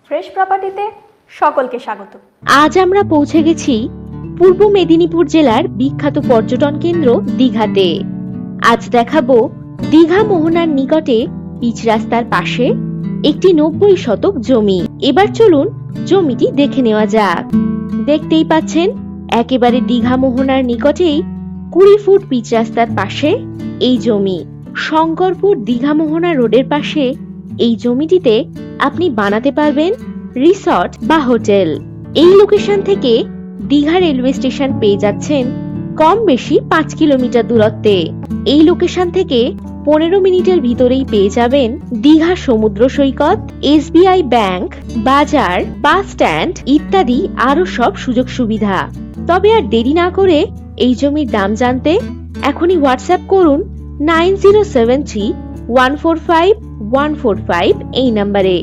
Fresh প্রপার্টিতে সকলকে স্বাগত। আজ আমরা পৌঁছে গেছি পূর্ব মেদিনীপুর জেলার বিখ্যাত পর্যটন কেন্দ্র দীঘাতে। আজ দেখাবো দীঘা মোহনার নিকটে পিচ রাস্তার পাশে একটি 90 শতক জমি। এবার চলুন জমিটি দেখে নেওয়া যাক। দেখতেই পাচ্ছেন একেবারে দীঘা মোহনার নিকটেই 20 ফুট পিচ রাস্তার পাশে এই জমি। শঙ্করপুর দীঘা মোহনা রোডের পাশে এই জমিটিতে আপনি বানাতে পারবেন রিসর্ট বা হোটেল। এই লোকেশন থেকে দীঘা রেলওয়ে স্টেশন পেয়ে যাচ্ছেন কম বেশি 5 কিলোমিটার দূরত্বে। এই লোকেশন থেকে 15 মিনিটের ভিতরেই পেয়ে যাবেন দীঘা সমুদ্র সৈকত, SBI ব্যাংক, বাজার, বাস স্ট্যান্ড ইত্যাদি আরো সব সুযোগ সুবিধা। তবে আর দেরি না করে এই জমির দাম জানতে এখনই হোয়াটসঅ্যাপ করুন 9073145145 এই নম্বরে।